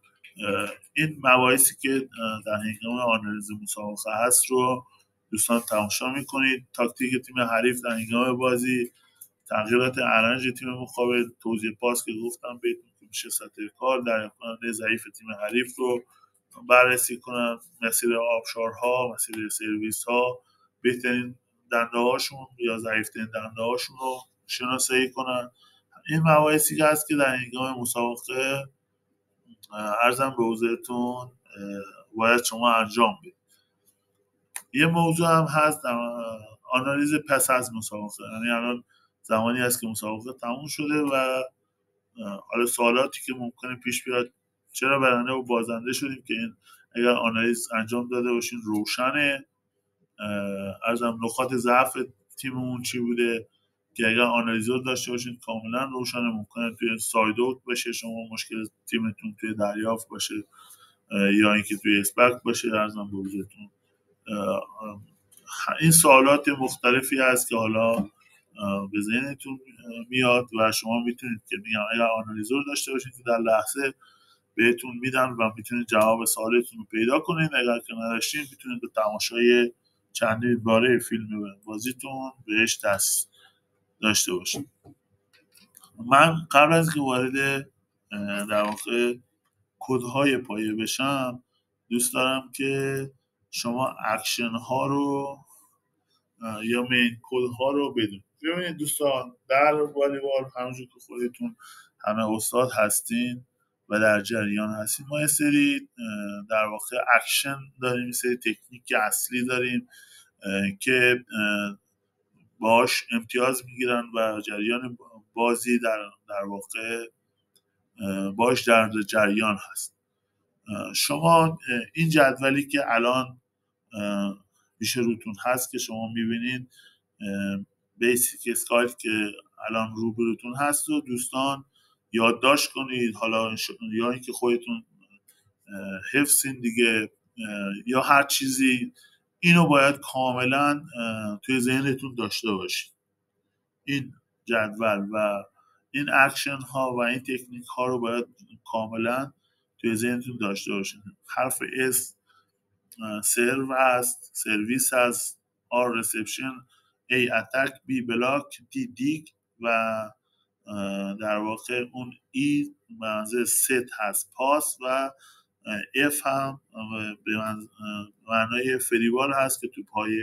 این مباحثی که در هنگام آنالیز مسابقه هست رو دوستان تماشا میکنید. تاکتیک تیم حریف در هنگام بازی، تغییرات ارنج تیم مقابل، توزیع پاس که گفتم بهتون که میشه سطح کار، دریافت کننده ضعیف تیم حریف رو بررسی کنن، مسیر آبشارها، مسیر سرویس ها، بهترین دنده هاشون یا ضعیفترین دنده هاشون رو شناسایی کنن. این مباحثی که هست که در هنگام مسابقه عرضم به حضورتون باید شما انجام بدید. یه موضوع هم هست آنالیز پس از مسابقه، یعنی الان زمانی هست که مسابقه تموم شده و حالا سوالاتی که ممکنه پیش بیاد چرا برنده و بازنده شدیم که این اگر آنالیز انجام داده باشین روشنه. ارزم نقاط ضعف تیممون چی بوده که اگر آنالیزور داشته باشین کاملا روشنه. ممکنه توی ساید اوت باشه شما مشکل تیمتون توی دریافت باشه یا اینکه توی اسپک باشه. ارزم به حضورتون این سوالات مختلفی هست که حالا به ذهنتون میاد و شما میتونید که میگم اگر آنالیزور داشته باشید که در لحظه بهتون میدن و میتونید جواب سوالتون رو پیدا کنید. اگر که نداشتین میتونید به تماشای چندین باره فیلم بازیتون بهش دست داشته باشید. من قبل از که وارد در واقع کدهای پایه بشم دوست دارم که شما اکشن ها رو یا مین کد ها رو بدونید. ببینید دوستان در والیبال همونجور که خودتون همه استاد هستین و در جریان هستین ما یه سری در واقع اکشن داریم، یه سری تکنیک اصلی داریم که باش امتیاز میگیرن و جریان بازی در واقع باش در جریان هست. شما این جدولی که الان پیش روتون هست که شما میبینید بیسیک اسکایل که الان روبروتون هست و دوستان یادداشت کنید، حالا یا اینکه خودتون حفظین دیگه یا هر چیزی، اینو باید کاملا توی ذهنتون داشته باشید. این جدول و این اکشن ها و این تکنیک ها رو باید کاملا توی ذهنتون داشته باشید. حرف اس سرو هست، سرویس هست، آر ریسپشن، ای اتک، بی بلاک، دی دیگ و در واقع اون ای منظور ست هست پاس و اف هم به معنای فریبال هست که توپ‌های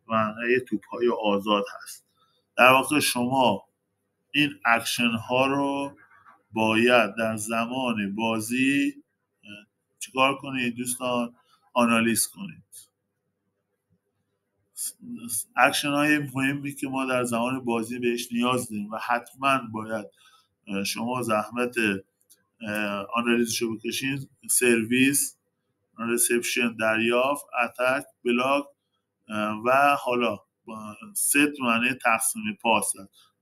معنای توپ‌های آزاد هست. در واقع شما این اکشن ها رو باید در زمان بازی چیکار کنید دوستان؟ آنالیز کنید. اکشن های مهمی که ما در زمان بازی بهش نیاز داریم و حتما باید شما زحمت آنالیزشو بکشید: سرویس، ریسپشن، دریافت، اتک، بلاک و حالا ست معنی تقسیم پاس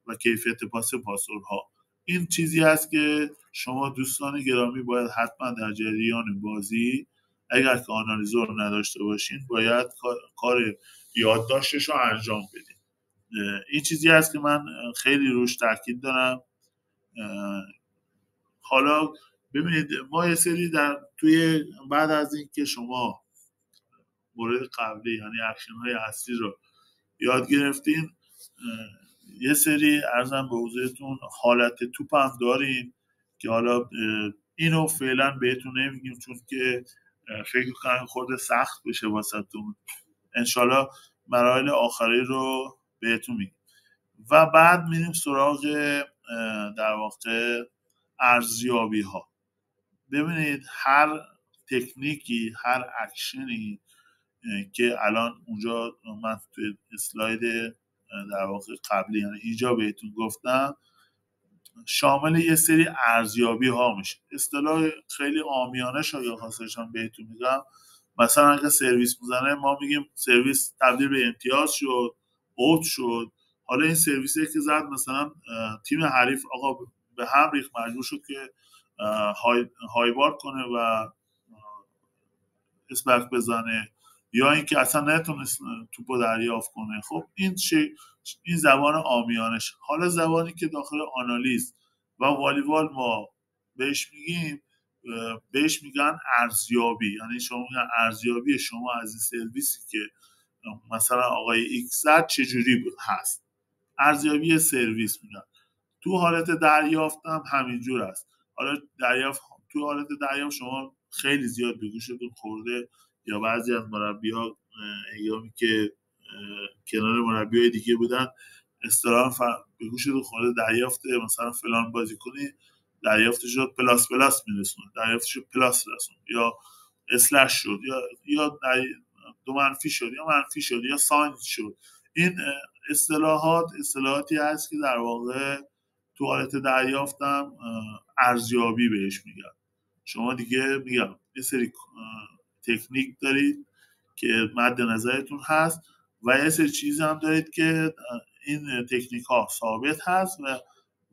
و کیفیت پاس پاسورها. این چیزی هست که شما دوستان گرامی باید حتما در جریان بازی اگر که آنالیزور نداشته باشین باید کار یادداشتش رو انجام بدید. این چیزی هست که من خیلی روش تاکید دارم. حالا ببینید ما یه سری توی بعد از این که شما مورد قبلی یعنی اکشن های اصلی رو یاد گرفتین یه سری ارزم به حضورتون حالت توپ هم داریم که حالا اینو فعلا بهتون نمیگیم چون که فکر کنم خورده سخت بشه واسهتون. انشالله مراحل آخری رو بهتون میگیم و بعد میریم سراغ در واقع ارزیابی ها. ببینید هر تکنیکی، هر اکشنی که الان اونجا من توی اسلاید در واقع قبلی یعنی اینجا بهتون گفتم شامل یه سری ارزیابی ها میشه. اصطلاح خیلی عامیانه شاید خاصشان بهتون میگم. مثلا اگه سرویس میزنه ما میگیم سرویس تبدیل به امتیاز شد، اوت شد. حالا این سرویسی که زد مثلا تیم حریف آقا به هم ریخت مجبور شد که های بار کنه و اسپک بزنه یا اینکه اصلا نتونست توپو دریافت کنه. خب این زبان عامیانش. حالا زبانی که داخل آنالیز و والیبال ما بهش میگیم بهش میگن ارزیابی. یعنی شما میگن ارزیابی شما از این سرویسی که مثلا آقای ایکس زد چجوری هست. ارزیابی سرویس میگن. تو حالت دریافتم همینجور است. حالا دریافت، تو حالت دریافت شما خیلی زیاد به گوشتون خورده یا بعضی از مربی‌ها ایامی که کنار مربیای دیگه بودن اصطلاحاً به گوشتون خورده دریافت مثلا فلان بازیکنی دریافتش رو پلاس پلاس میرسونه، دریافتش رو پلاس رسون یا اسلش شد یا دو منفی شد یا منفی شد یا ساین شد. این اصطلاحاتی هست که در واقع تو حالت دریافتم ارزیابی بهش میگن. شما دیگه میگم یه سری تکنیک دارید که مد نظرتون هست و یه سری چیز هم دارید که این تکنیک ها ثابت هست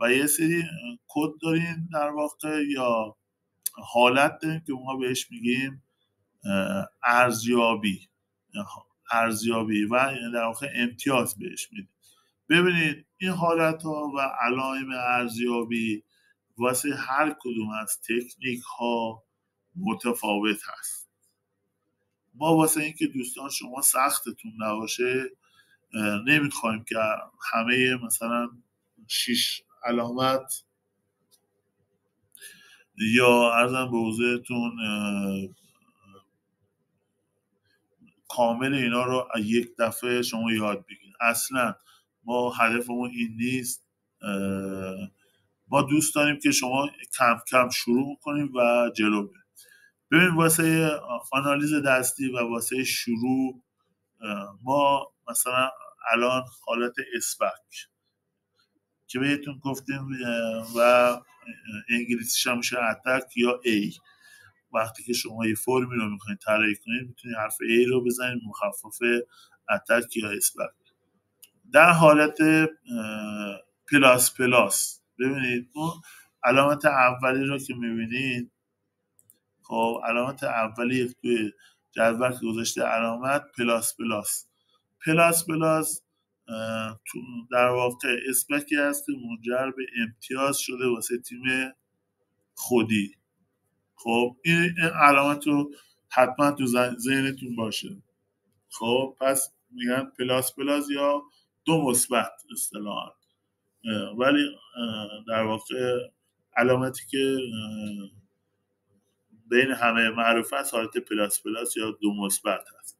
و یه سری کد دارین در واقع یا حالت داریم که ما بهش میگیم ارزیابی و در واقع امتیاز بهش میدیم. ببینید این حالت ها و علائم ارزیابی واسه هر کدوم از تکنیک ها متفاوت هست. ما واسه اینکه دوستان شما سختتون نباشه نمیخوایم که همه مثلا 6 علامت یا عرضم به حضورتون کامل اینا رو یک دفعه شما یاد بگیرید. اصلا ما هدفمون این نیست. ما دوست داریم که شما کم کم شروع کنیم و جلو بریم. ببین واسه آنالیز دستی و واسه شروع ما مثلا الان حالت اسپک که بهتون گفتیم و انگلیسیش هم میشه اتک یا ای. وقتی که شما یه فرمی رو میخواین طراحی کنید میتونید حرف ای رو بزنید مخفف اتک یا اسپک. در حالت پلاس پلاس ببینید اون علامت اولی رو که میبینید، خب علامت اولی توی جدول که گذاشته علامت پلاس پلاس در واقع اسپکی هست که منجر به امتیاز شده واسه تیم خودی. خب این علامت رو حتما تو ذهنتون باشه. خب پس میگن پلاس یا 2 مثبت اصطلاحاً، ولی در واقع علامتی که بین همه معروف است حالت پلاس یا 2 مثبت هست.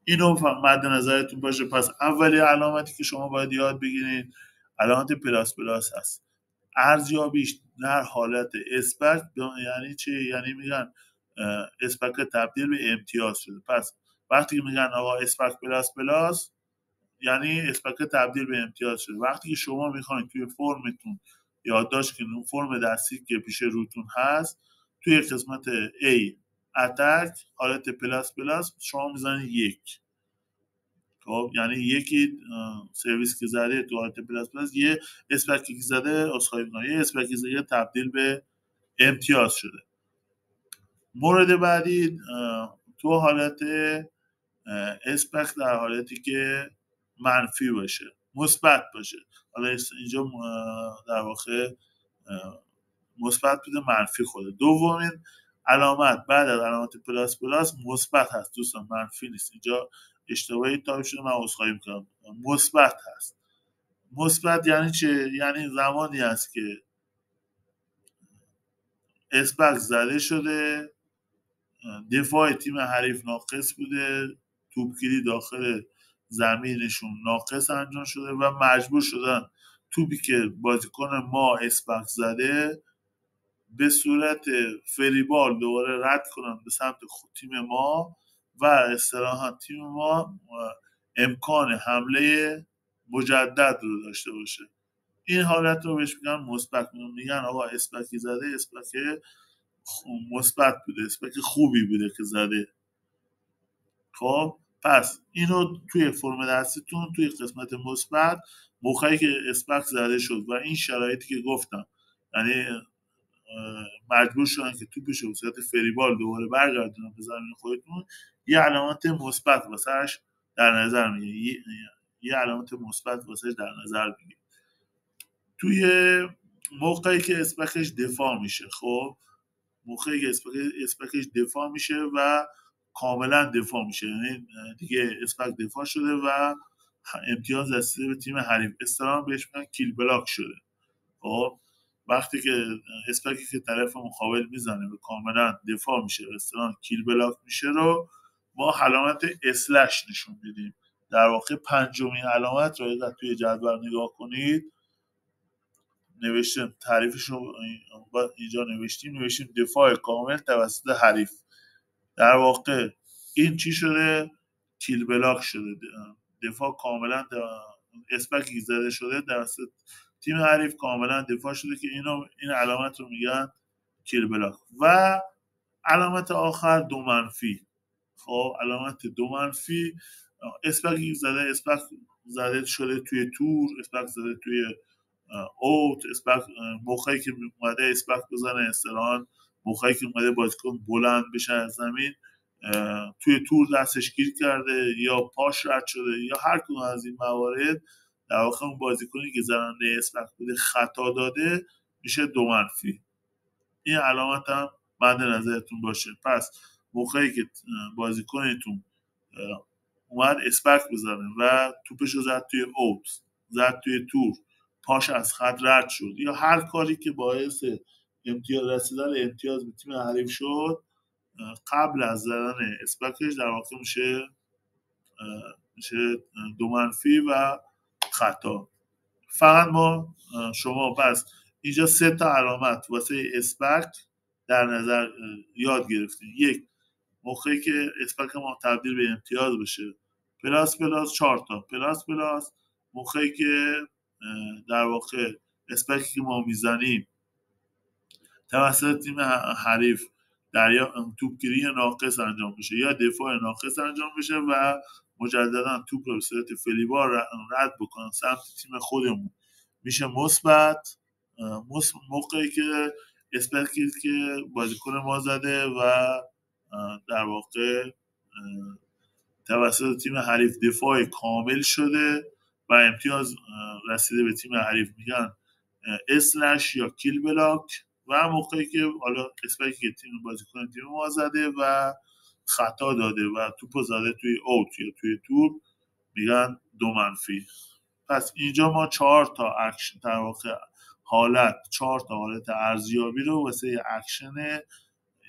اینو مد نظرتون باشه. پس اولی علامتی که شما باید یاد بگیرید علامت پلاس هست. ارزیابیش در حالت اسپک یعنی چی؟ یعنی میگن اسپک تبدیل به امتیاز شده. پس وقتی که میگن آقا اسپک پلاس یعنی اسپک تبدیل به امتیاز شده. وقتی که شما میخواین توی فرمتون یادداشت کنید اون فرم دستی که پیش روتون هست توی قسمت A اتک حالت پلاس شما میزنید 1. خب یعنی یکی سرویس که زده تو حالت پلاس یه اسپکی که زده یه اسپکی زده تبدیل به امتیاز شده. مورد بعدی تو حالت اسپک در حالتی که منفی باشه مثبت باشه. حالا اینجا در واقع مثبت بوده منفی خوده. دومین علامت بعد از علامت پلاس مثبت هست دوستان، منفی نیست. اینجا اشتباهی تایپ شده، من عذرخواهی میکنم. مثبت هست. مثبت یعنی چه؟ یعنی زمانی هست که اسپک زده شده، دفاع تیم حریف ناقص بوده، توپگیری داخل زمینشون ناقص انجام شده و مجبور شدن توپی که بازیکن ما اسپک زده به صورت فریبال دوباره رد کنن به سمت تیم ما و اصطلاحاً تیم ما امکان حمله مجدد رو داشته باشه. این حالت رو بهش میگن مثبت. میگن آقا اسپکی زده، اسپک مثبت بوده، اسپک خوبی بوده که زده. خب پس اینو توی فرم دستیتون توی قسمت مثبت موقعی که اسپک زده شد و این شرایطی که گفتم یعنی مجبور شدن که توپش به صورت فریبال دوباره برگردونن به زمین خودتون یه علامت مثبت واسش در نظر میگیرید. یه علامت مثبت واسش در نظر میگیرید. توی موقعی که اسپکش دفاع میشه، خب موقعی که اسپکش دفاع میشه و کاملا دفاع میشه یعنی دیگه اسپک دفاع شده و امتیاز رسیده به تیم حریف، اصطلاحاً بهش میگن کیل بلاک شده. خب وقتی که اسپکی که طرف مقابل میزنه و کاملا دفاع میشه، رستوران کیل بلاک میشه رو ما علامت اسلش نشون میدیم. در واقع پنجمین علامت رو اگر توی جدول نگاه کنید نوشتیم، تعریفش رو اینجا نوشتیم دفاع کامل توسط حریف. در واقع این چی شده؟ کیل بلاک شده، دفاع کاملا اسپکی زده شده توسط تیم حریف، کاملا دفاع شده که این علامت رو میگن کیل بلاک. و علامت آخر دو منفی. خب علامت دو منفی، اسپک زده شده توی تور، اسپک زده توی اوت، اسپک موقعی که اومده اسپک بزنه استران، موقعی که اومده بازیکن بلند بشه از زمین توی تور دستش گیر کرده یا پاش رد شده یا هر کدوم از این موارد، در واقع اون بازیکنی که زننده اسپک بوده خطا داده میشه دو منفی. این علامت هم مد نظرتون باشه. پس موقعی که بازیکنتون اومد اسپک بزنه و توپش رو زد توی اوت، زد توی تور، پاش از خط رد شد یا هر کاری که باعث رسیدن امتیاز به تیم حریف شد، قبل از زدن اسپکش در واقع میشه دو منفی و خطا. فقط شما پس اینجا 3 تا علامت واسه اسپک در نظر یاد گرفتیم. یک، موقعی که اسپک ما تبدیل به امتیاز بشه پلاس 4 تا پلاس موقعی که در واقع اسپکی که ما میزنیم توسط تیم حریف در یا توپگیری ناقص انجام بشه یا دفاع ناقص انجام بشه و مجددا توپ رو به صورت فلیبار رد بکنن سمت تیم خودمون میشه مثبت. موقعی که اسپکی که بازیکن ما زده و در واقع توسط تیم حریف دفاع کامل شده و امتیاز رسیده به تیم حریف میگن اسلش یا کیل بلاک. و موقعی که حالا اسپکی که تیم بازیکن تیم ما زده و خطا داده و توپو زده توی اوت یا توی تور میگن دو منفی. پس اینجا ما 4 تا اکشن در واقع حالت 4 تا حالت ارزیابی رو واسه اکشن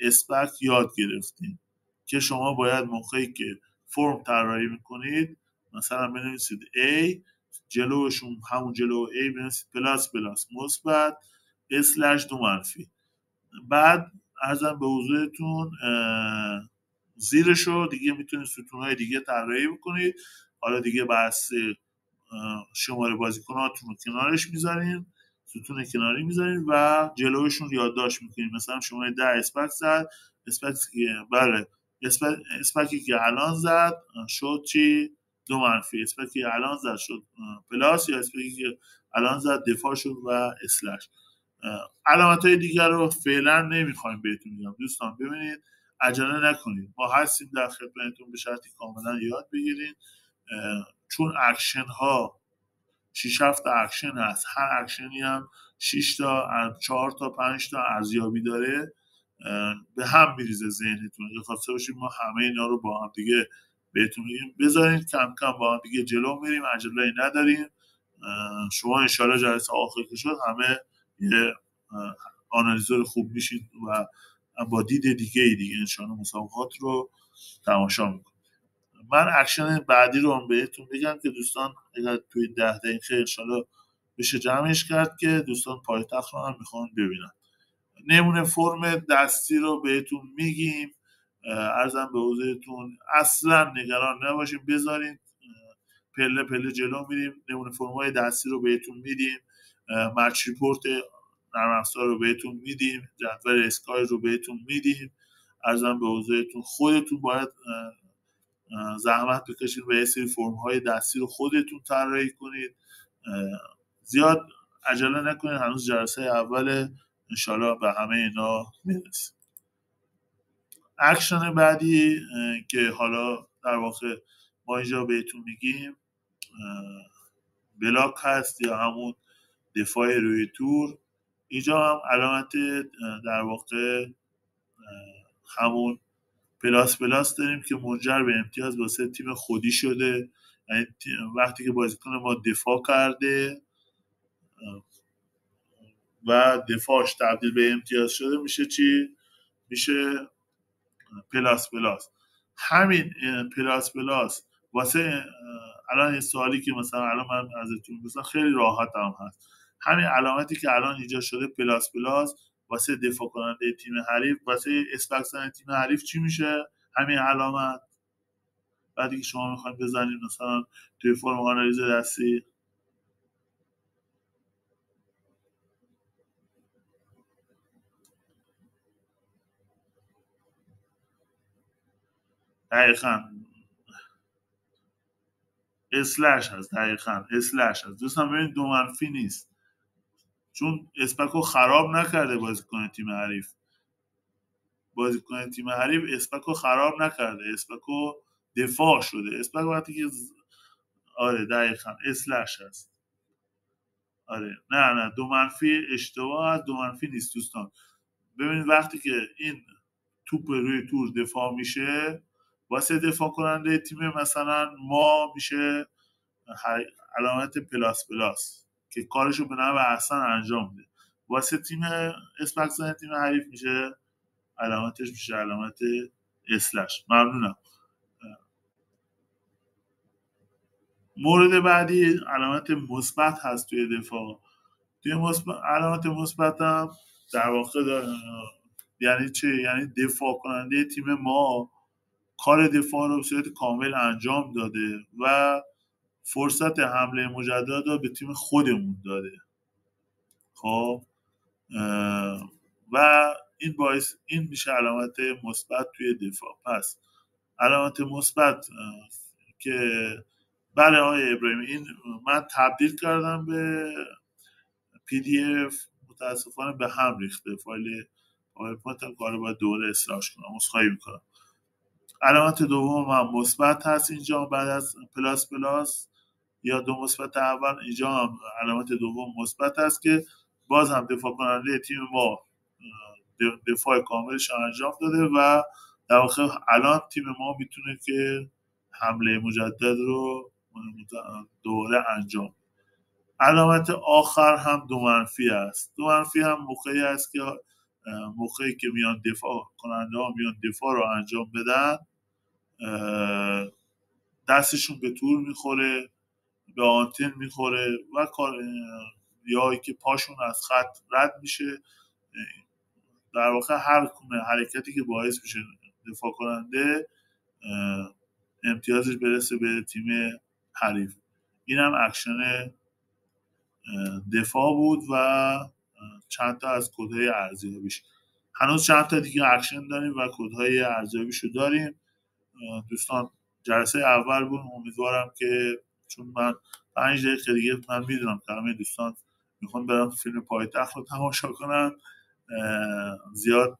اسپک یاد گرفتیم که شما باید موقعی که فرم طراحی میکنید مثلا بنویسید A، جلوشون همون جلو A بنویسید پلاس مثبت اسلش دو منفی. بعد ارزم به حضورتون زیرشو دیگه میتونید ستونهای دیگه طراحی بکنید. حالا دیگه بحث شماره بازیکناتون رو کنارش میذارین، ستون کناری میذارین و جلوشون یادداشت میکنین. مثلا شما 10 اسپک زد، اسپکی که الان زد شد چی؟ دو منفی. اسپکی که الان زد شد پلاس، یا اسپکی که الان زد دفاع شد و اسلش. علامت های دیگر رو فعلا نمیخوایم بهتون میگم. دوستان ببینید عجله نکنید، ما هستیم در خدمتتون به شرطی کاملا یاد بگیرید، چون اکشن ها 6-7 تا اکشن هست، هر اکشنی هم 6 تا 4 تا 5 تا ارزیابی داره، به هم میریزه ذهنتون. اگه خواسته باشید ما همه اینا رو با هم دیگه بهتون میگیم، بذارید کم کم با هم دیگه جلو میریم، عجله نداریم. شما انشالله جلسه آخر که شد همه یه آنالیزور خوب میشید و با دید دیگه انشالله مسابقات رو تماشا میکنید. من اکشن بعدی رو هم بهتون بگم که دوستان اگر توی 10 دقیقه انشالله بشه جمعش کرد که دوستان پایتخت رو هم میخوان ببینن. نمونه فرم دستی رو بهتون میگیم، عرضم به حضورتون اصلا نگران نباشیم، بذارین پله پله جلو میریم. نمونه فرم‌های دستی رو بهتون میدیم، مچ ریپورت نرم افزار رو بهتون میدیم، جدول اسکای رو بهتون میدیم. عرضم به حضورتون خودتون باید زحمت بکشید و یه سری فرم‌های دستی رو خودتون طراحی کنید. زیاد عجله نکنید، هنوز جلسه اول، انشالله به همه اینا میرسیم. اکشن بعدی که حالا در واقع ما اینجا بهتون میگیم بلاک هست یا همون دفاع روی تور. اینجا هم علامت در واقع همون پلاس داریم که منجر به امتیاز واسه تیم خودی شده. یعنی وقتی که بازیکن ما دفاع کرده و دفاعش تبدیل به امتیاز شده میشه چی؟ میشه پلاس پلاس. همین پلاس پلاس واسه الان یه سوالی که مثلا الان من ازتون می‌پرسم خیلی راحت هم هست. همین علامتی که الان ایجاد شده پلاس پلاس واسه دفاع کننده تیم حریف، واسه اسپک زن تیم حریف چی میشه؟ همین علامت. بعدی که شما میخواید بزنید مثلا توی فرم آنالیز دستی، دقیقاً اسلش هست. دقیقاً اسلش هست. دوستان ببینید دو منفی نیست، چون اسپکو خراب نکرده بازیکن تیم حریف. بازیکن تیم حریف اسپکو خراب نکرده، اسپکو دفاع شده. اسپک وقتی که آره دقیقاً اسلش هست. آره نه دو منفی اشتباه هست، دو منفی نیست دوستان. ببینید وقتی که این توپ روی تور دفاع میشه، واسه دفاع کننده تیم مثلا ما میشه علامت پلاس پلاس که کارشو به نحو احسن انجام میده. واسه تیم اسپک زن تیم حریف میشه علامتش میشه علامت اسلش. ممنونم. مورد بعدی علامت مثبت هست توی دفاع. توی علامت مثبت هم در واقع یعنی چه؟ یعنی دفاع کننده تیم ما کار دفاع رو به صورت کامل انجام داده و فرصت حمله مجدد رو به تیم خودمون داده. خب و این میشه علامت مثبت توی دفاع. پس علامت مثبت که بله آقای ابراهیمی، این من تبدیل کردم به پی دی اف، متاسفانه به هم ریخته فایل پاورپوینت هم کار باید دوباره اصلاحش کنم، عذرخواهی میکنم. علامت دوم هم مثبت هست اینجا بعد از پلاس پلاس یا دو مثبت اول، اینجا هم علامت دوم مثبت هست که باز هم دفاع کننده تیم ما دفاع کاملش انجام داده و در واقع الان تیم ما میتونه که حمله مجدد رو دوباره انجام. علامت آخر هم دو منفی است. دو منفی هم موقعی است که موقعی که میان دفاع کننده ها میان دفاع رو انجام بدن، دستشون به تور میخوره، به آنتن میخوره و یا که پاشون از خط رد میشه. در واقع هر حرکتی که باعث میشه دفاع کننده امتیازش برسه به تیم حریف. این هم اکشن دفاع بود و چند تا از کدهای ارزیابیش. هنوز چند تا دیگه اکشن داریم و کدهای ارزیابیشو داریم. دوستان جلسه اول بود، امیدوارم که چون من 5 دقیقه دیگه من میدونم که همه دوستان میخوان برن فیلم پایتخت رو تماشا کنن، زیاد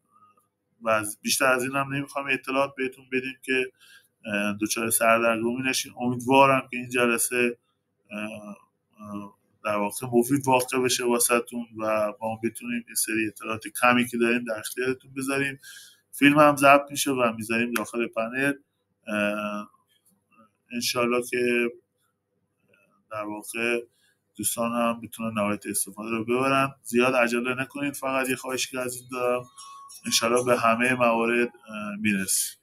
و بیشتر از این هم نمیخوام اطلاعات بهتون بدیم که دچار سردرگمی نشین. امیدوارم که این جلسه در واقع مفید واقع بشه واسهتون و ما بتونیم این سری اطلاعات کمی که داریم در اختیارتون بذاریم. فیلم هم ضبط میشه و میذاریم داخل پنل. انشالله که در واقع دوستان هم بتونن نهایت استفاده رو ببرن. زیاد عجله نکنید، فقط یه خواهشی که از این دارم، انشالله به همه موارد میرسیم.